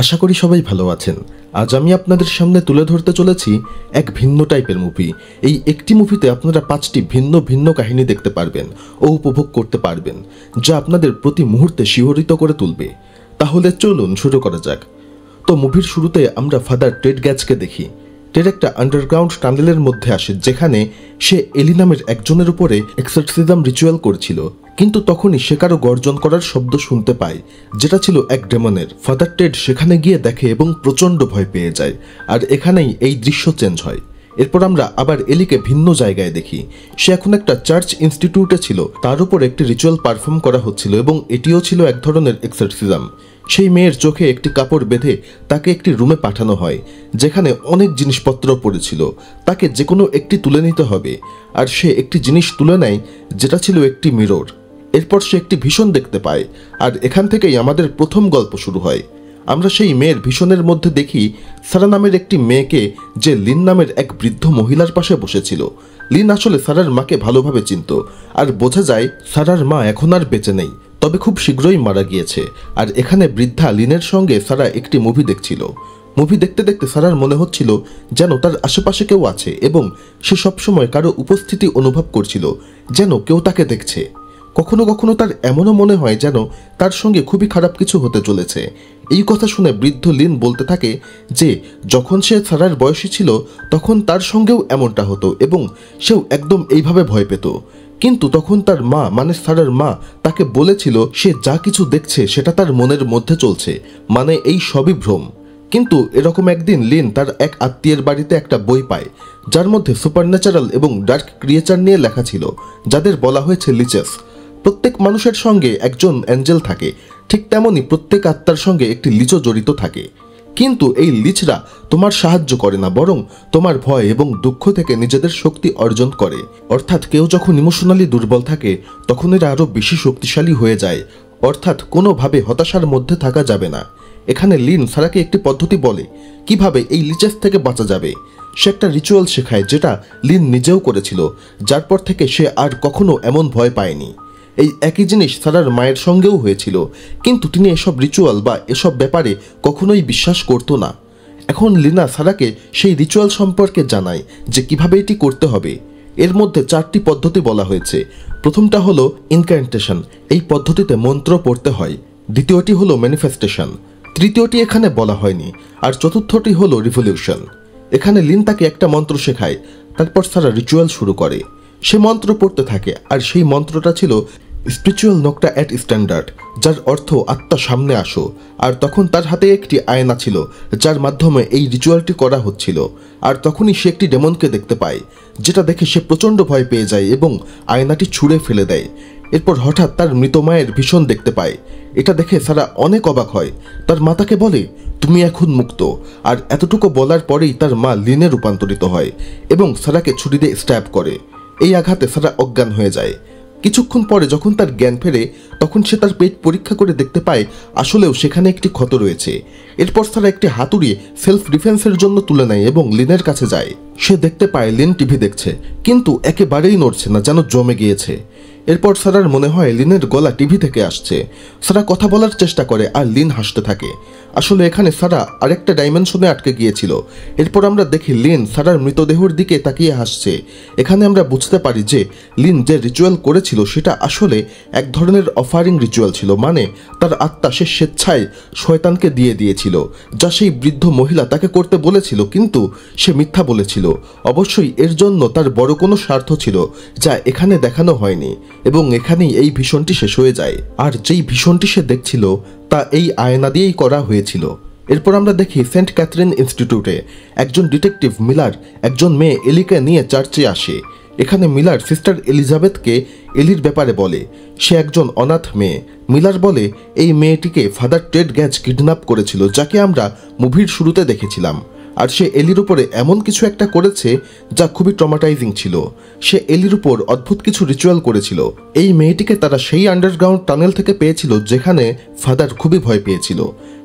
আশা করি সবাই ভালো আছেন। আজ আমি আপনাদের সামনে তুলে ধরতে চলেছি এক ভিন্ন টাইপের মুভি। এই একটি মুভিতে আপনারা 5টি ভিন্ন ভিন্ন কাহিনী দেখতে পারবেন ও উপভোগ করতে পারবেন, যা আপনাদের প্রতি মুহূর্তে শিহরিত করে তুলবে। তাহলে চলুন শুরু করা যাক। তো মুভির শুরুতে আমরা ফাদার টেড গ্যাজকে দেখি। টেড একটা আন্ডারগ্রাউন্ড টানেলের মধ্যে আসে, যেখানে সে এলি নামের একজনের উপরে এক্সরসিজম রিচুয়াল করছিল। কিন্তু তখনই সে কারো গর্জন করার শব্দ শুনতে পায়, যেটা ছিল এক ডেমনের। ফাদার টেড সেখানে গিয়ে দেখে এবং প্রচণ্ড ভয় পেয়ে যায়। আর এখানেই এই দৃশ্য চেঞ্জ হয়। এরপর আমরা আবার এলিকে ভিন্ন জায়গায় দেখি। সে এখন একটা চার্চ ইনস্টিটিউটে ছিল, তার উপর একটি রিচুয়াল পারফর্ম করা হচ্ছিল এবং এটিও ছিল এক ধরনের এক্সরসিজম। সেই মেয়ের চোখে একটি কাপড় বেঁধে তাকে একটি রুমে পাঠানো হয়, যেখানে অনেক জিনিসপত্র পড়েছিল। তাকে যে কোনো একটি তুলে নিতে হবে, আর সে একটি জিনিস তুলে নেয়, যেটা ছিল একটি মিরর। এরপর সে একটি ভীষণ দেখতে পায়, আর এখান থেকেই আমাদের প্রথম গল্প শুরু হয়। আমরা সেই মেয়ের ভীষণের মধ্যে দেখি সারা নামের একটি মেয়েকে, যে লিন নামের এক বৃদ্ধ মহিলার পাশে বসেছিল। লিন আসলে সারার মাকে ভালোভাবে চিনত, আর বোঝা যায় সারার মা এখন আর বেঁচে নেই, তবে খুব শীঘ্রই মারা গিয়েছে। আর এখানে বৃদ্ধা লিনের সঙ্গে সারা একটি মুভি দেখছিল। মুভি দেখতে দেখতে সারার মনে হচ্ছিল যেন তার আশেপাশে কেউ আছে, এবং সে সবসময় কারো উপস্থিতি অনুভব করছিল, যেন কেউ তাকে দেখছে। কখনো কখনো তার এমনও মনে হয় যেন তার সঙ্গে খুবই খারাপ কিছু হতে চলেছে। এই কথা শুনে বৃদ্ধ লিন বলতে থাকে যে যখন সে সারার বয়সী ছিল তখন তার সঙ্গেও এমনটা হতো, এবং সেও একদম এইভাবে ভয় পেত। কিন্তু তখন তার মা, মানে সারার মা, তাকে বলেছিল সে যা কিছু দেখছে সেটা তার মনের মধ্যে চলছে, মানে এই সবই ভ্রম। কিন্তু এরকম একদিন লিন তার এক আত্মীয়ের বাড়িতে একটা বই পায়, যার মধ্যে সুপারন্যাচারাল এবং ডার্ক ক্রিয়েচার নিয়ে লেখা ছিল, যাদের বলা হয়েছে লিচেস। প্রত্যেক মানুষের সঙ্গে একজন অ্যাঞ্জেল থাকে, ঠিক তেমনই প্রত্যেক আত্মার সঙ্গে একটি লিচও জড়িত থাকে। কিন্তু এই লিচরা তোমার সাহায্য করে না, বরং তোমার ভয় এবং দুঃখ থেকে নিজেদের শক্তি অর্জন করে। অর্থাৎ কেউ যখন ইমোশনালি দুর্বল থাকে তখন এরা আরও বেশি শক্তিশালী হয়ে যায়। অর্থাৎ কোনোভাবে হতাশার মধ্যে থাকা যাবে না। এখানে লিন সারাকে একটি পদ্ধতি বলে কিভাবে এই লিচেস থেকে বাঁচা যাবে। সে একটা রিচুয়াল শেখায়, যেটা লিন নিজেও করেছিল, যার পর থেকে সে আর কখনো এমন ভয় পায়নি। এই একই জিনিস সারার মায়ের সঙ্গেও হয়েছিল, কিন্তু তিনি এসব রিচুয়াল বা এসব ব্যাপারে কখনোই বিশ্বাস করতো না। এখন লিনা সারাকে সেই রিচুয়াল সম্পর্কে জানায় যে কিভাবে এটি করতে হবে। এর মধ্যে 4টি পদ্ধতি বলা হয়েছে। প্রথমটা হলো ইনক্যান্টেশন, এই পদ্ধতিতে মন্ত্র পড়তে হয়। দ্বিতীয়টি হলো ম্যানিফেস্টেশন, তৃতীয়টি এখানে বলা হয়নি, আর চতুর্থটি হলো রিভলিউশন। এখানে লিন তাকে একটা মন্ত্র শেখায়, তারপর সারা রিচুয়াল শুরু করে। সে মন্ত্র পড়তে থাকে, আর সেই মন্ত্রটা ছিল স্পিরিচুয়াল নোক্টা অ্যাট স্ট্যান্ডার্ড, যার অর্থ আত্মা সামনে আসো। আর তখন তার হাতে একটি আয়না ছিল, যার মাধ্যমে এই রিচুয়ালটি করা হচ্ছিল। আর তখনই সে একটি ডেমনকে দেখতে পায়, যেটা দেখে সে প্রচণ্ড ভয় পেয়ে যায় এবং আয়নাটি ছুঁড়ে ফেলে দেয়। এরপর হঠাৎ তার মৃত মায়ের ভীষণ দেখতে পায়। এটা দেখে সারা অনেক অবাক হয়। তার মা তাকে বলে তুমি এখন মুক্ত। আর এতটুকু বলার পরেই তার মা লিনে রূপান্তরিত হয় এবং সারাকে ছুরি দিয়ে স্ট্যাব করে। এই আঘাতে সারা অজ্ঞান হয়ে যায়। কিছুক্ষণ পরে যখন তার জ্ঞান ফেরে, তখন সে তার পেট পরীক্ষা করে দেখতে পায় আসলেও সেখানে একটি ক্ষত রয়েছে। এরপর সারা একটি হাতুড়ি সেলফ ডিফেন্সের জন্য তুলে নেয় এবং লিনের কাছে যায়। সে দেখতে পায় লিন টিভি দেখছে, কিন্তু একেবারেই নড়ছে না, যেন জমে গিয়েছে। এরপর সারার মনে হয় লিনের গলা টিভি থেকে আসছে। সারা কথা বলার চেষ্টা করে, আর লিন হাসতে থাকে। আসলে এখানে সারা আরেকটা ডাইমেনশনে আটকে গিয়েছিল। এরপর আমরা দেখি লিন সারার মৃতদেহের দিকে তাকিয়ে হাসছে। এখানে আমরা বুঝতে পারি যে লিন যে রিচুয়াল করেছিল সেটা আসলে এক ধরনের অফারিং রিচুয়াল ছিল, মানে তার আত্মা সে স্বেচ্ছায় শয়তানকে দিয়ে দিয়েছিল, যা সেই বৃদ্ধ মহিলা তাকে করতে বলেছিল, কিন্তু সে মিথ্যা বলেছিল। অবশ্যই এর জন্য তার বড় কোনো স্বার্থ ছিল, যা এখানে দেখানো হয়নি। এবং এখানেই এই ভীষণটি শেষ হয়ে যায়। আর যেই ভীষণটি সে দেখছিল তা এই আয়না দিয়েই করা হয়েছিল। এরপর আমরা দেখি সেন্ট ক্যাথরিন ইনস্টিটিউটে একজন ডিটেকটিভ মিলার একজন মেয়ে এলিকে নিয়ে চার্চে আসে। এখানে মিলার সিস্টার এলিজাবেথকে এলির ব্যাপারে বলে। সে একজন অনাথ মেয়ে। মিলার বলে এই মেয়েটিকে ফাদার টেড গ্যাজ কিডন্যাপ করেছিল, যাকে আমরা মুভির শুরুতে দেখেছিলাম। আর সে এলির উপরে এমন কিছু একটা করেছে যা খুবই ট্রমাটাইজিং ছিল। সে এলির উপর অদ্ভুত কিছু রিচুয়াল করেছিল। এই মেয়েটিকে তারা সেই আন্ডারগ্রাউন্ড টানেল থেকে পেয়েছিল, যেখানে ফাদার খুবই ভয় পেয়েছিল।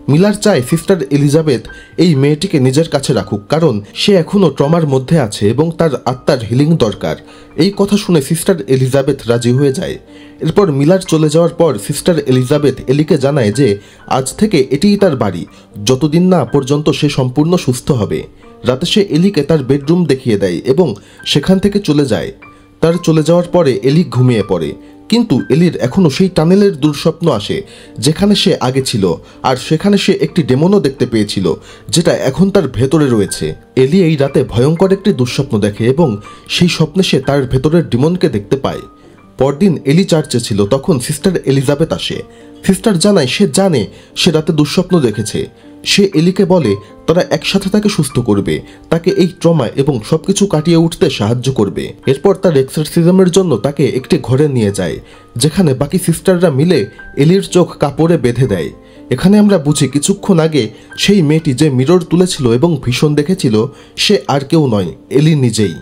মিলার চায় সিস্টার এলিজাবেথ এই মেয়েটিকে নিজের কাছে রাখুক, কারণ সে এখনও ট্রমার মধ্যে আছে এবং তার আত্মার হিলিং দরকার। এই কথা শুনে সিস্টার এলিজাবেথ রাজি হয়ে যায়। এরপর মিলার চলে যাওয়ার পর সিস্টার এলিজাবেথ এলিকে জানায় যে আজ থেকে এটিই তার বাড়ি, যতদিন না পর্যন্ত সে সম্পূর্ণ সুস্থ হবে। রাতে সে এলিকে তার বেডরুম দেখিয়ে দেয় এবং সেখান থেকে চলে যায়। তার চলে যাওয়ার পরে এলি ঘুমিয়ে পড়ে, কিন্তু এলির এখনও সেই টানেলের দুঃস্বপ্ন আসে যেখানে সে আগে ছিল, আর সেখানে সে একটি ডেমনও দেখতে পেয়েছিল যেটা এখন তার ভেতরে রয়েছে। এলি এই রাতে ভয়ঙ্কর একটি দুঃস্বপ্ন দেখে এবং সেই স্বপ্নে সে তার ভেতরের ডেমনকে দেখতে পায়। পরদিন এলি চার্চে ছিল, তখন সিস্টার এলিজাবেথ আসে। সিস্টার জানায় সে জানে সে রাতে দুঃস্বপ্ন দেখেছে। সে এলিকে বলে তারা একসাথে তাকে সুস্থ করবে, তাকে এই ট্রমা এবং সবকিছু কাটিয়ে উঠতে সাহায্য করবে। এরপর তার এক্সরসিজমের জন্য তাকে একটি ঘরে নিয়ে যায়, যেখানে বাকি সিস্টাররা মিলে এলির চোখ কাপড়ে বেঁধে দেয়। এখানে আমরা বুঝি কিছুক্ষণ আগে সেই মেয়েটি যে মিরর তুলেছিল এবং ভীষণ দেখেছিল সে আর কেউ নয়, এলি নিজেই।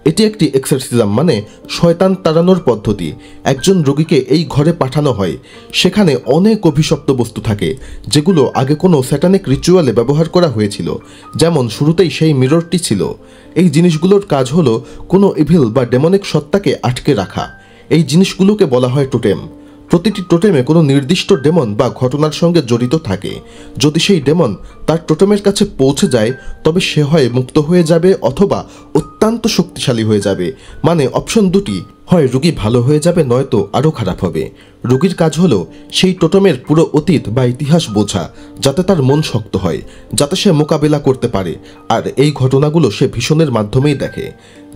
এটি একটি এক্সরসিজম, মানে শয়তান তাড়ানোর পদ্ধতি। একজন রোগীকে এই ঘরে পাঠানো হয়, সেখানে অনেক অভিশপ্ত বস্তু থাকে যেগুলো আগে কোনো স্যাটানিক রিচুয়ালে ব্যবহার করা হয়েছিল, যেমন শুরুতেই সেই মিররটি ছিল। এই জিনিসগুলোর কাজ হলো কোনো ইভিল বা ডেমনিক সত্তাকে আটকে রাখা। এই জিনিসগুলোকে বলা হয় টোটেম। প্রতিটি টোটেমে কোনো নির্দিষ্ট ডেমন বা ঘটনার সঙ্গে জড়িত থাকে। যদি সেই ডেমন তার টোটেমের কাছে পৌঁছে যায় তবে সে হয় মুক্ত হয়ে যাবে অথবা অত্যন্ত শক্তিশালী হয়ে যাবে। মানে অপশন দুটি, হয় রোগী ভালো হয়ে যাবে নয়তো আরও খারাপ হবে। রোগীর কাজ হলো সেই টোটেমের পুরো অতীত বা ইতিহাস বোঝা, যাতে তার মন শক্ত হয়, যাতে সে মোকাবেলা করতে পারে। আর এই ঘটনাগুলো সে ভীষণের মাধ্যমেই দেখে।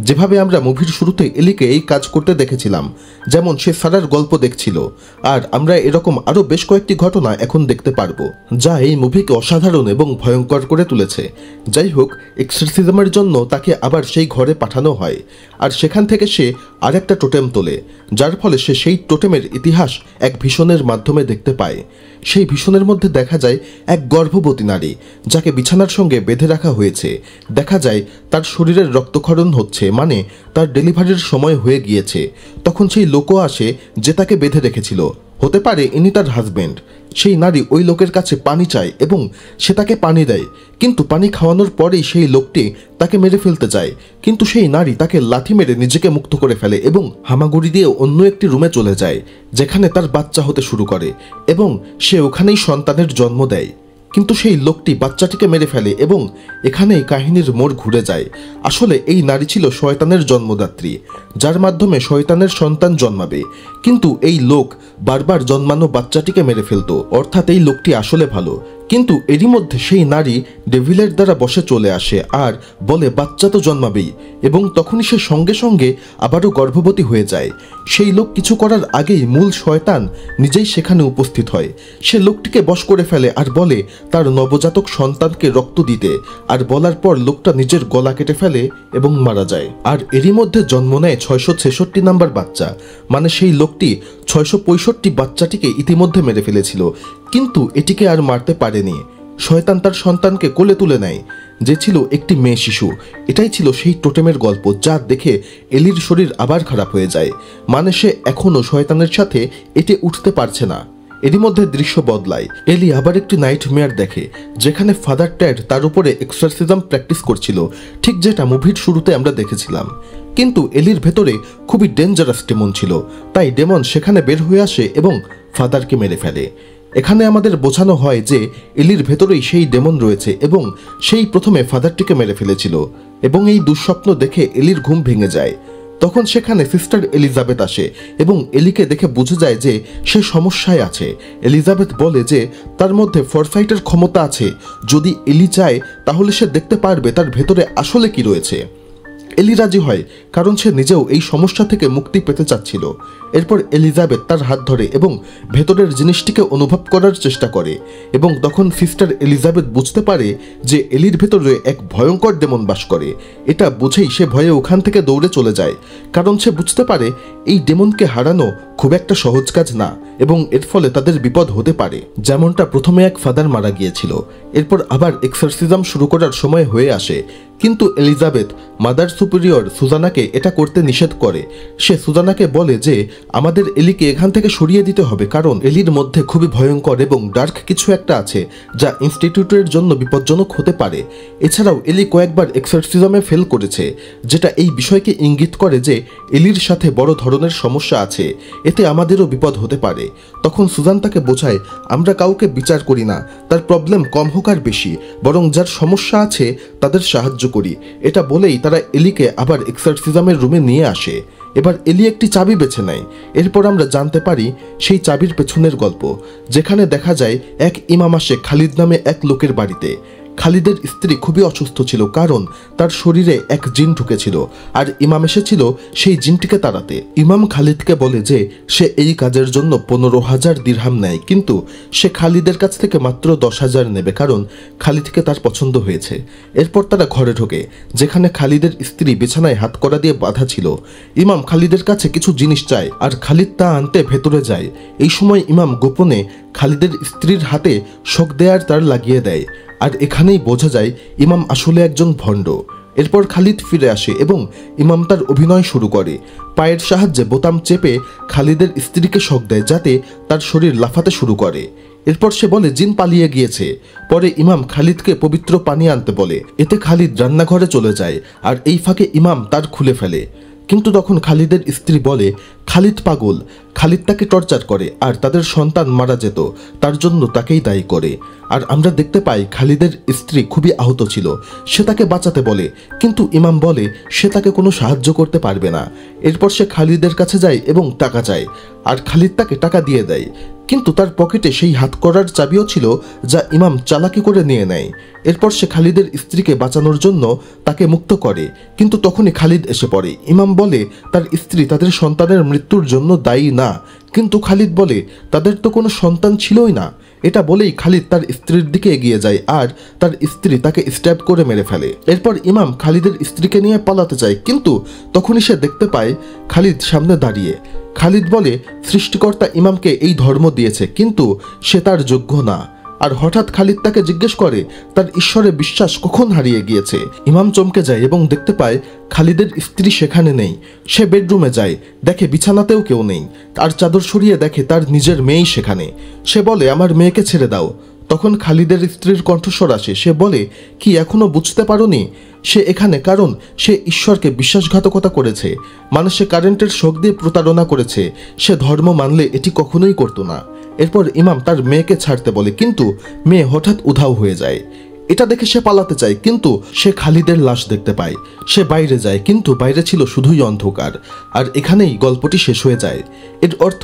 যেভাবে আমরা মুভির শুরুতে এলিকে এই কাজ করতে দেখেছিলাম, যেমন সে সারার গল্প দেখছিল, আর আমরা এরকম আরও বেশ কয়েকটি ঘটনা এখন দেখতে পারবো, যা এই মুভিকে অসাধারণ এবং ভয়ঙ্কর করে তুলেছে। যাই হোক, এক্সরসিজমের জন্য তাকে আবার সেই ঘরে পাঠানো হয়, আর সেখান থেকে সে আরেকটা টোটেম তোলে, যার ফলে সে সেই টোটেমের ইতিহাস এক ভীষণের মাধ্যমে দেখতে পায়। সেই ভীষণের মধ্যে দেখা যায় এক গর্ভবতী নারী, যাকে বিছানার সঙ্গে বেঁধে রাখা হয়েছে। দেখা যায় তার শরীরের রক্তক্ষরণ হচ্ছে, মানে তার ডেলিভারির সময় হয়ে গিয়েছে। তখন সেই লোকও আসে যে তাকে বেঁধে রেখেছিল, হতে পারে ইনি তার হাজব্যান্ড। সেই নারী ওই লোকের কাছে পানি চায় এবং সে তাকে পানি দেয়, কিন্তু পানি খাওয়ানোর পরেই সেই লোকটি তাকে মেরে ফেলতে চায়, কিন্তু সেই নারী তাকে লাথি মেরে নিজেকে মুক্ত করে ফেলে এবং হামাগুড়ি দিয়ে অন্য একটি রুমে চলে যায়, যেখানে তার বাচ্চা হতে শুরু করে এবং সে ওখানেই সন্তানের জন্ম দেয়। কিন্তু সেই লোকটি বাচ্চাটিকে মেরে ফেলে এবং এখানেই কাহিনীর মোড় ঘুরে যায়। আসলে এই নারী ছিল শয়তানের জন্মদাত্রী, যার মাধ্যমে শয়তানের সন্তান জন্মাবে। কিন্তু এই লোক বারবার জন্মানো বাচ্চাটিকে মেরে ফেলতো, অর্থাৎ এই লোকটি আসলে ভালো। কিন্তু এরই মধ্যে সেই নারী ডেভিলের দ্বারা বসে চলে আসে আর বলে বাচ্চা তো জন্মাবেই, এবং তখনই সে সঙ্গে সঙ্গে আবারও গর্ভবতী হয়ে যায়। সেই লোক কিছু করার আগেই মূল শয়তান নিজেই সেখানে উপস্থিত হয়। সে লোকটিকে বশ করে ফেলে আর বলে তার নবজাতক সন্তানকে রক্ত দিতে, আর বলার পর লোকটা নিজের গলা কেটে ফেলে এবং মারা যায়। আর এরই মধ্যে জন্ম নেয় 666 নাম্বার বাচ্চা, মানে সেই লোকটি 665 বাচ্চাটিকে ইতিমধ্যে মেরে ফেলেছিল, কিন্তু এটিকে আর মারতে পারেনি। শয়তান তার সন্তানকে কোলে তুলে নেয়, যে ছিল একটি মেয়ে শিশু। এটাই ছিল সেই টোটেমের গল্প, যা দেখে এলির শরীর আবার খারাপ হয়ে যায়। মানে সে এখনও শয়তানের সাথে এটে উঠতে পারছে না। এরই মধ্যে দৃশ্য বদলায়। এলি আবার একটি নাইটমেয়ার দেখে, যেখানে ফাদার ট্যাড তার উপরে এক্সরসিজম প্র্যাকটিস করছিল, ঠিক যেটা মুভির শুরুতে আমরা দেখেছিলাম। কিন্তু এলির ভেতরে খুবই ডেঞ্জারাস ডেমন ছিল, তাই ডেমন সেখানে বের হয়ে আসে এবং ফাদারকে মেরে ফেলে। এখানে আমাদের বোঝানো হয় যে এলির ভেতরেই সেই ডেমন রয়েছে এবং সেই প্রথমে ফাদারটিকে মেরে ফেলেছিল, এবং এই দুঃস্বপ্ন দেখে এলির ঘুম ভেঙে যায়। তখন সেখানে সিস্টার এলিজাবেথ আসে এবং এলিকে দেখে বুঝে যায় যে সে সমস্যায় আছে। এলিজাবেথ বলে যে তার মধ্যে ফরসাইটের ক্ষমতা আছে, যদি এলি চায় তাহলে সে দেখতে পারবে তার ভেতরে আসলে কি রয়েছে। এলি রাজি হয়, কারণ সে নিজেও এই সমস্যা থেকে মুক্তি পেতে চাচ্ছিল। এরপর এলিজাবেথ তার হাত ধরে এবং ভেতরের জিনিসটিকে অনুভব করার চেষ্টা করে, এবং তখন সিস্টার এলিজাবেথ বুঝতে পারে যে এলির ভেতরে এক ভয়ঙ্কর ডেমন বাস করে। এটা বুঝেই সে ভয়ে ওখান থেকে দৌড়ে চলে যায়, কারণ সে বুঝতে পারে এই ডেমনকে হারানো খুব একটা সহজ কাজ না এবং এর ফলে তাদের বিপদ হতে পারে। যেমনটা প্রথমে এক ফাদার মারা গিয়েছিল, এরপর আবার এক্সরসিজম শুরু করার সময় হয়ে আসে, কিন্তু এলিজাবেথ মাদার সুপিরিয়র সুজানাকে এটা করতে নিষেধ করে। সে সুজানাকে বলে যে আমাদের এলিকে এখান থেকে সরিয়ে দিতে হবে, কারণ এলির মধ্যে খুবই ভয়ঙ্কর এবং ডার্ক কিছু একটা আছে যা ইনস্টিটিউটের জন্য বিপজ্জনক হতে পারে। এছাড়াও এলি কয়েকবার এক্সরসিজমে ফেল করেছে, যেটা এই বিষয়কে ইঙ্গিত করে যে এলির সাথে বড় ধরনের সমস্যা আছে, এতে আমাদেরও বিপদ হতে পারে। তখন সুজান তাকে বোঝায়, আমরা কাউকে বিচার করি না, তার প্রবলেম কম হোক আর বেশি, বরং যার সমস্যা আছে তাদের সাহায্য করি। এটা বলেই তারা এলিকে আবার এক্সরসিজমের রুমে নিয়ে আসে। এবার এলি একটি চাবি বেছে নেয়। এরপর আমরা জানতে পারি সেই চাবির পেছনের গল্প, যেখানে দেখা যায় এক ইমাম আসে খালিদ নামে এক লোকের বাড়িতে। খালিদের স্ত্রী খুবই অসুস্থ ছিল, কারণ তার শরীরে এক জিন ঢুকেছিল, আর ইমাম এসেছিল সেই জিনটিকে তাড়াতে। ইমাম খালিদকে বলে যে সে এই কাজের জন্য 15,000 দিরহাম নেয়, কিন্তু সে খালিদের কাছ থেকে মাত্র 10,000 নেবে, কারণ খালিদকে তার পছন্দ হয়েছে। এরপর তারা ঘরে ঢোকে, যেখানে খালিদের স্ত্রী বিছানায় হাতকড়া দিয়ে বাঁধা ছিল। ইমাম খালিদের কাছে কিছু জিনিস চায়, আর খালিদ তা আনতে ভেতরে যায়। এই সময় ইমাম গোপনে খালিদের স্ত্রীর হাতে শক দেয়ার তার লাগিয়ে দেয়, আর এখানেই বোঝা যায় ইমাম আসলে একজন ভণ্ড। এরপর খালিদ ফিরে আসে এবং ইমাম তার অভিনয় শুরু করে। পায়ের সাহায্যে বোতাম চেপে খালিদের স্ত্রীকে শক দেয়, যাতে তার শরীর লাফাতে শুরু করে। এরপর সে বলে জিন পালিয়ে গিয়েছে। পরে ইমাম খালিদকে পবিত্র পানি আনতে বলে, এতে খালিদ রান্নাঘরে চলে যায়, আর এই ফাঁকে ইমাম তার খুলে ফেলে। কিন্তু তখন খালিদের স্ত্রী বলে খালিদ পাগল, খালিদ তাকে টর্চার করে, আর তাদের সন্তান মারা যেত, তার জন্য তাকেই দায়ী করে। আর আমরা দেখতে পাই খালিদের স্ত্রী খুবই আহত ছিল। সে তাকে বাঁচাতে বলে, কিন্তু ইমাম বলে সে তাকে কোনো সাহায্য করতে পারবে না। এরপর সে খালিদের কাছে যায় এবং টাকা চায়, আর খালিদ তাকে টাকা দিয়ে দেয়। কিন্তু তার পকেটে সেই হাতকড়ার চাবিও ছিল, যা ইমাম চালাকি করে নিয়ে নেয়। এরপর সে খালিদের স্ত্রীকে বাঁচানোর জন্য তাকে মুক্ত করে, কিন্তু তখনই খালিদ এসে পড়ে। ইমাম বলে তার স্ত্রী তাদের সন্তানের মৃত্যুর জন্য দায়ী না, কিন্তু খালিদ বলে তাদের তো কোনো সন্তান ছিলই না। এটা বলেই খালিদ তার স্ত্রীর দিকে এগিয়ে যায়, আর তার স্ত্রী তাকে স্ট্যাব করে মেরে ফেলে। এরপর ইমাম খালিদের স্ত্রীকে নিয়ে পালাতে চায়, কিন্তু তখনই সে দেখতে পায় খালিদ সামনে দাঁড়িয়ে। খালিদ বলে সৃষ্টিকর্তা ইমামকে এই ধর্ম দিয়েছে, কিন্তু সে তার যোগ্য না। আর হঠাৎ খালিদ তাকে জিজ্ঞেস করে তার ঈশ্বরে বিশ্বাস কখন হারিয়ে গিয়েছে। ইমাম চমকে যায় এবং দেখতে পায় খালিদের স্ত্রী সেখানে নেই। সে বেডরুমে যায়, দেখে বিছানাতেও কেউ নেই, আর চাদর সরিয়ে দেখে তার নিজের মেয়েই সেখানে। সে বলে আমার মেয়েকে ছেড়ে দাও। তখন খালিদের স্ত্রীর কণ্ঠস্বর আসে, সে বলে কি এখনো বুঝতে পারোনি? সে এখানে কারণ সে ঈশ্বরকে বিশ্বাসঘাতকতা করেছে, মানে সে কারেন্টের শক দিয়ে প্রতারণা করেছে। সে ধর্ম মানলে এটি কখনোই করতো না। এরপর ইমাম তার মেয়েকে ছাড়তে বলে, কিন্তু মেয়ে হঠাৎ উধাও হয়ে যায়। এটা দেখে সে পালাতে চায়, কিন্তু সে খালিদের লাশ দেখতে পায়। সে বাইরে যায়, কিন্তু বাইরে ছিল শুধুই অন্ধকার। আর এখানেই গল্পটি শেষ হয়ে যায়। এর অর্থ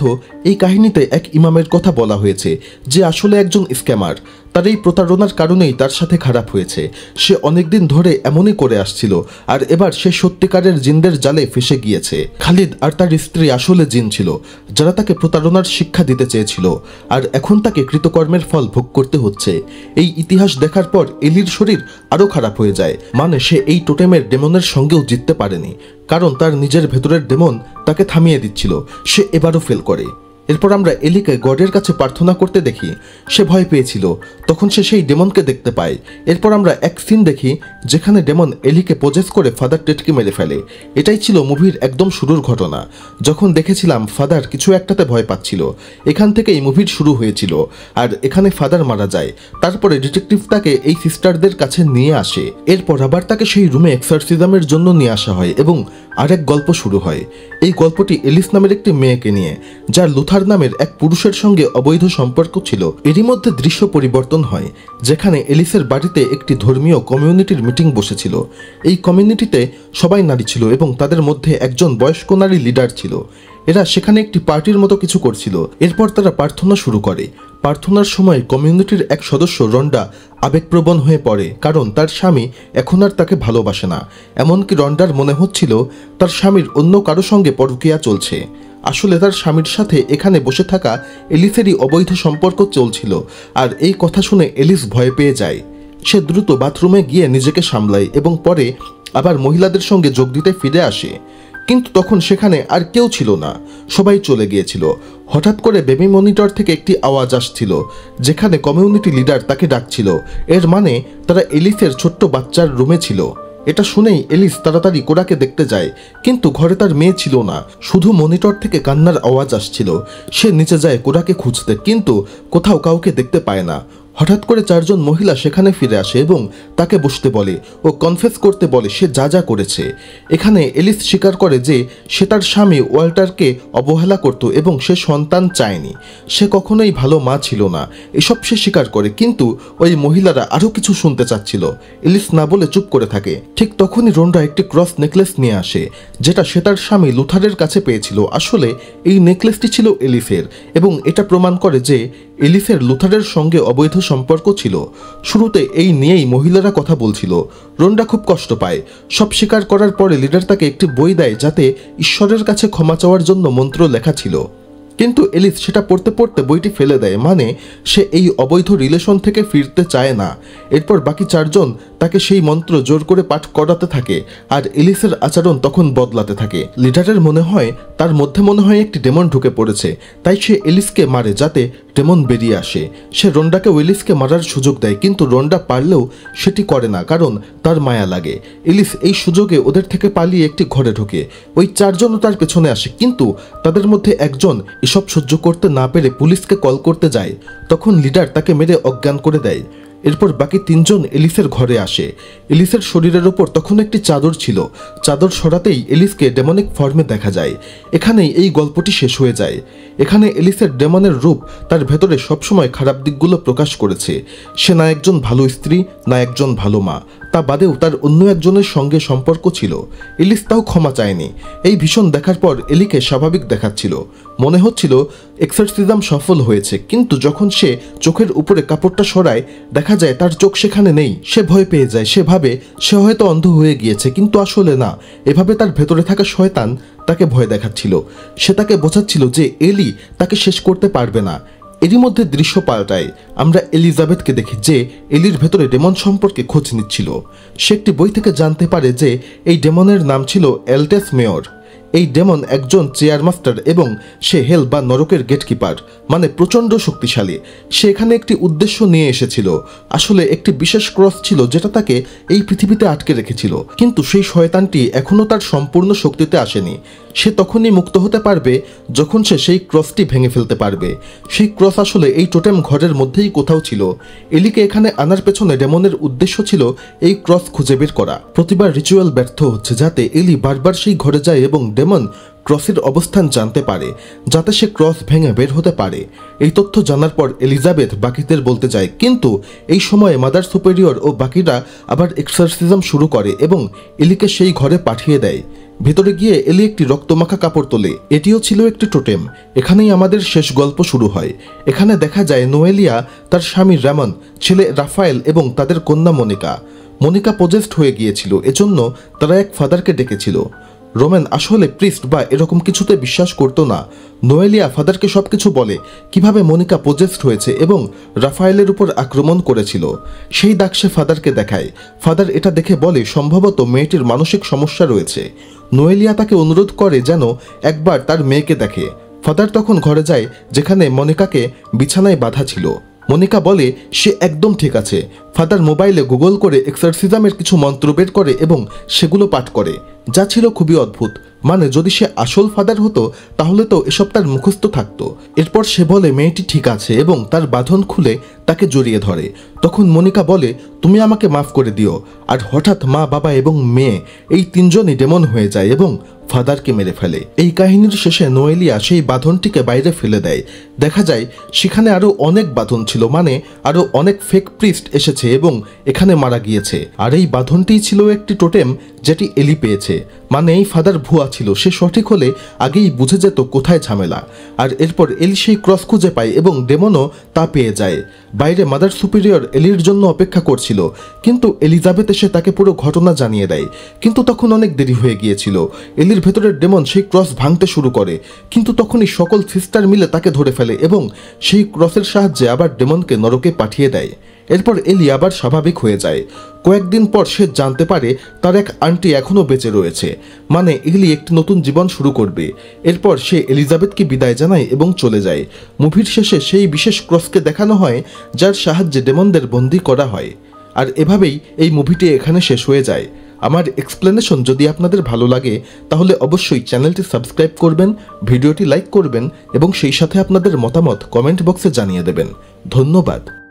এই কাহিনীতে এক ইমামের কথা বলা হয়েছে, যে আসলে একজন স্ক্যামার। তার এই প্রতারণার কারণেই তার সাথে খারাপ হয়েছে। সে অনেকদিন ধরে এমনই করে আসছিল, আর এবার সে সত্যিকারের জিনদের জালে ফেসে গিয়েছে। খালিদ আর তার স্ত্রী আসলে জিন ছিল, যারা তাকে প্রতারণার শিক্ষা দিতে চেয়েছিল, আর এখন তাকে কৃতকর্মের ফল ভোগ করতে হচ্ছে। এই ইতিহাস দেখার পর এলির শরীর আরও খারাপ হয়ে যায়, মানে সে এই টোটেমের ডেমনের সঙ্গেও জিততে পারেনি, কারণ তার নিজের ভেতরের ডেমন তাকে থামিয়ে দিচ্ছিল। সে এবারও ফেল করে। এরপর আমরা এলিকে গডের কাছে প্রার্থনা করতে দেখি। সে ভয় পেয়েছিল, তখন সে সেই ডেমনকে দেখতে পায়। এরপর আমরা এক সিন দেখি যেখানে ডেমন এলিকে পজেস করে ফাদার টেডকে মেরে ফেলে। এটাই ছিল মুভির একদম শুরুর ঘটনা, যখন দেখেছিলাম ফাদার কিছু একটাতে ভয় পাচ্ছিল। এখান থেকেই মুভির শুরু হয়েছিল, আর এখানে ফাদার মারা যায়। তারপরে ডিটেকটিভ তাকে এই সিস্টারদের কাছে নিয়ে আসে। এরপর আবার তাকে সেই রুমে এক্সরসিজমের জন্য নিয়ে আসা হয় এবং আরেক গল্প শুরু হয়। এই গল্পটি এলিস নামের একটি মেয়েকে নিয়ে, যার লুথার নামের এক পুরুষের সঙ্গে অবৈধ সম্পর্ক ছিল। এরই মধ্যে দৃশ্য পরিবর্তন হয়, যেখানে এলিসের বাড়িতে একটি ধর্মীয় কমিউনিটির মিটিং বসেছিল। এই কমিউনিটিতে সবাই নারী ছিল এবং তাদের মধ্যে একজন বয়স্ক নারী লিডার ছিল। এরা সেখানে একটি পার্টির মতো কিছু করছিল। এরপর তারা প্রার্থনা শুরু করে। প্রার্থনার সময় কমিউনিটির এক সদস্য রন্ডা আবেগপ্রবণ হয়ে পড়ে, কারণ তার স্বামী এখন আর তাকে ভালোবাসে না। এমনকি রন্ডার মনে হচ্ছিল তার স্বামীর অন্য কারো সঙ্গে পরকীয়া চলছে। আসলে তার স্বামীর সাথে এখানে বসে থাকা এলিসেরই অবৈধ সম্পর্ক চলছিল। আর এই কথা শুনে এলিস ভয় পেয়ে যায়। সে দ্রুত বাথরুমে গিয়ে নিজেকে সামলায় এবং পরে আবার মহিলাদের সঙ্গে যোগ দিতে ফিরে আসে। কিন্তু তখন সেখানে আর কেউ ছিল না, সবাই চলে গিয়েছিল। হঠাৎ করে বেবি মনিটর থেকে একটি আওয়াজ আসছিল, যেখানে কমিউনিটি লিডার তাকে ডাকছিল। এর মানে তারা এলিসের ছোট্ট বাচ্চার রুমে ছিল। এটা শুনেই এলিস তাড়াতাড়ি কোরাকে দেখতে যায়, কিন্তু ঘরে তার মেয়ে ছিল না, শুধু মনিটর থেকে কান্নার আওয়াজ আসছিল। সে নিচে যায় কোরাকে খুঁজতে, কিন্তু কোথাও কাউকে দেখতে পায় না। হঠাৎ করে 4 জন মহিলা সেখানে ফিরে আসে এবং তাকে বসতে বলে ও কনফেস করতে বলে সে যা যা করেছে। এখানে এলিস স্বীকার করে যে সে তার স্বামী ওয়াল্টারকে অবহেলা করত এবং সে সন্তান চায়নি, সে কখনোই ভালো মা ছিল না, এসব সে স্বীকার করে। কিন্তু ওই মহিলারা আরও কিছু শুনতে চাচ্ছিল। এলিস না বলে চুপ করে থাকে। ঠিক তখনই রোন্ডা একটি ক্রস নেকলেস নিয়ে আসে, যেটা সে তার স্বামী লুথারের কাছে পেয়েছিল। আসলে এই নেকলেসটি ছিল এলিসের এবং এটা প্রমাণ করে যে এলিসের লুথারের সঙ্গে অবৈধ সম্পর্ক ছিল। শুরুতে এই নিয়েই মহিলারা কথা বলছিল। রোন্ডা খুব কষ্ট পায়। সব স্বীকার করার পরে লিডার তাকে একটি বই দেয় যাতে ঈশ্বরের কাছে ক্ষমা চাওয়ার জন্য মন্ত্র লেখা ছিল, কিন্তু এলিস সেটা পড়তে পড়তে বইটি ফেলে দেয়। মানে সে এই অবৈধ রিলেশন থেকে ফিরতে চায় না। এরপর বাকি 4 জন তাকে সেই মন্ত্র জোর করে পাঠ করাতে থাকে, আর এলিসের আচরণ তখন বদলাতে থাকে। লিডারের মনে হয় তার মধ্যে একটি ডেমন ঢুকে পড়েছে, তাই সে এলিসকে মারে যাতে ডেমন বেরিয়ে আসে। সে রোন্ডাকে এলিসকে মারার সুযোগ দেয়, কিন্তু রোন্ডা পারলেও সেটি করে না, কারণ তার মায়া লাগে। এলিস এই সুযোগে ওদের থেকে পালিয়ে একটি ঘরে ঢোকে। ওই 4 জনও তার পেছনে আসে, কিন্তু তাদের মধ্যে একজন এসব সহ্য করতে না পেরে পুলিশকে কল করতে যায়। তখন লিডার তাকে মেরে অজ্ঞান করে দেয়। এরপর বাকি 3 জন এলিসের ঘরে আসে। এলিসের শরীরের ওপর তখন একটি চাদর ছিল। চাদর সরাতেই এলিসকে ডেমনিক ফর্মে দেখা যায়। এখানেই এই গল্পটি শেষ হয়ে যায়। এখানে এলিসের ডেমনের রূপ তার ভেতরে সবসময় খারাপ দিকগুলো প্রকাশ করেছে। সে না একজন ভালো স্ত্রী, না একজন ভালো মা, তা বাদেও তার অন্য একজনের সঙ্গে সম্পর্ক ছিল। এলিস তাও ক্ষমা চায়নি। এই ভীষণ দেখার পর এলিকে স্বাভাবিক দেখাচ্ছিল। মনে হচ্ছিল এক্সরসিজম সফল হয়েছে, কিন্তু যখন সে চোখের উপরে কাপড়টা সরায় দেখা যায় তার চোখ সেখানে নেই। সে ভয় পেয়ে যায়। সে ভাবে সে হয়তো অন্ধ হয়ে গিয়েছে, কিন্তু আসলে না। এভাবে তার ভেতরে থাকা শয়তান তাকে ভয় দেখাচ্ছিল। সে তাকে বোঝাচ্ছিল যে এলি তাকে শেষ করতে পারবে না। এরই মধ্যে দৃশ্য পাল্টায়। আমরা এলিজাবেথকে দেখি যে এলির ভেতরে ডেমন সম্পর্কে খোঁজ নিচ্ছিল। সে একটি বই থেকে জানতে পারে যে এই ডেমনের নাম ছিল এলটেস মেয়র। এই ডেমন একজন চেয়ার মাস্টার এবং সে হেল বা নরকের গেটকিপার, মানে প্রচণ্ড শক্তিশালী। সে এখানে একটি উদ্দেশ্য নিয়ে এসেছিল। আসলে একটি বিশেষ ক্রস ছিল যেটা তাকে এই পৃথিবীতে আটকে রেখেছিল, কিন্তু সেই শয়তানটি এখনও তার সম্পূর্ণ শক্তিতে আসেনি। সে তখনই মুক্ত হতে পারবে যখন সে সেই ক্রসটি ভেঙে ফেলতে পারবে। সেই ক্রস আসলে এই টোটেম ঘরের মধ্যেই কোথাও ছিল। এলিকে এখানে আনার পেছনে ডেমনের উদ্দেশ্য ছিল এই ক্রস খুঁজে বের করা। প্রতিবার রিচুয়াল ব্যর্থ হচ্ছে, যাতে এলি বারবার সেই ঘরে যায় এবং ডেমন ক্রসের অবস্থান জানতে পারে, যাতে সে ক্রস ভেঙে বের হতে পারে। এই তথ্য জানার পর এলিজাবেথ বাকিদের বলতে যায়, কিন্তু এই সময়ে মাদার সুপেরিয়র ও বাকিরা আবার এক্সরসিজম শুরু করে এবং এলিকে সেই ঘরে পাঠিয়ে দেয়। ভেতরে গিয়ে এলি একটি রক্তমাখা কাপড় তোলে। এটিও ছিল একটি টোটেম। এখানেই আমাদের শেষ গল্প শুরু হয়। এখানে দেখা যায় নোয়েলিয়া, তার স্বামী র্যামন, ছেলে রাফায়েল এবং তাদের কন্যা মনিকা। মনিকা পজেসড হয়ে গিয়েছিল, এজন্য তারা এক ফাদারকে ডেকেছিল। রোম্যান আসলে প্রিস্ট বা এরকম কিছুতে বিশ্বাস করত না। নোয়েলিয়া ফাদারকে সবকিছু বলে, কিভাবে মনিকা পজেসড হয়েছে এবং রাফায়েলের উপর আক্রমণ করেছিল। সেই দাগ সে ফাদারকে দেখায়। ফাদার এটা দেখে বলে সম্ভবত মেয়েটির মানসিক সমস্যা রয়েছে। নোয়েলিয়া তাকে অনুরোধ করে যেন একবার তার মেয়েকে দেখে। ফাদার তখন ঘরে যায় যেখানে মনিকাকে বিছানায় বাঁধা ছিল। মনিকা বলে সে একদম ঠিক আছে। ফাদার মোবাইলে গুগল করে এক্সরসিজমের কিছু মন্ত্র বের করে এবং সেগুলো পাঠ করে, যা ছিল খুবই অদ্ভুত। মানে যদি সে আসল ফাদার হতো তাহলে তো এসব তার মুখস্থ থাকতো। এরপর সে বলে মেয়েটি ঠিক আছে এবং তার বাঁধন খুলে তাকে জড়িয়ে ধরে। তখন মনিকা বলে তুমি আমাকে মাফ করে দিও। আর হঠাৎ মা, বাবা এবং মেয়ে এই 3 জনই ডেমন হয়ে যায় এবং ফাদারকে মেরে ফেলে। এই কাহিনীর শেষে নোয়েলিয়া সেই বাঁধনটিকে বাইরে ফেলে দেয়। দেখা যায় সেখানে আরো অনেক বাঁধন ছিল, মানে আরো অনেক ফেক প্রিস্ট এসেছে এবং এখানে মারা গিয়েছে। আর এই বাঁধনটিই ছিল একটি টোটেম যেটি এলি পেয়েছে। মানে এই ফাদার ভুয়া ছিল। সে সঠিক হলে আগেই বুঝে যেত কোথায় ঝামেলা। আর এরপর এলি সেই ক্রস খুঁজে পায় এবং ডেমনও তা পেয়ে যায়। বাইরে মাদার সুপিরিয়র এলির জন্য অপেক্ষা করছিল, কিন্তু এলিজাবেথ এসে তাকে পুরো ঘটনা জানিয়ে দেয়। কিন্তু তখন অনেক দেরি হয়ে গিয়েছিল। এলির ভেতরের ডেমন সেই ক্রস ভাঙতে শুরু করে, কিন্তু তখনই সকল সিস্টার মিলে তাকে ধরে ফেলে এবং সেই ক্রসের সাহায্যে আবার ডেমনকে নরকে পাঠিয়ে দেয়। এরপর এলি আবার স্বাভাবিক হয়ে যায়। কয়েকদিন পর সে জানতে পারে তার এক আন্টি এখনও বেঁচে রয়েছে, মানে এলি একটি নতুন জীবন শুরু করবে। এরপর সে এলিজাবেথকে বিদায় জানায় এবং চলে যায়। মুভির শেষে সেই বিশেষ ক্রসকে দেখানো হয় যার সাহায্যে ডেমনদের বন্দী করা হয়। আর এভাবেই এই মুভিটি এখানে শেষ হয়ে যায়। আমার এক্সপ্লেনেশন যদি আপনাদের ভালো লাগে তাহলে অবশ্যই চ্যানেলটি সাবস্ক্রাইব করবেন, ভিডিওটি লাইক করবেন এবং সেই সাথে আপনাদের মতামত কমেন্ট বক্সে জানিয়ে দেবেন। ধন্যবাদ।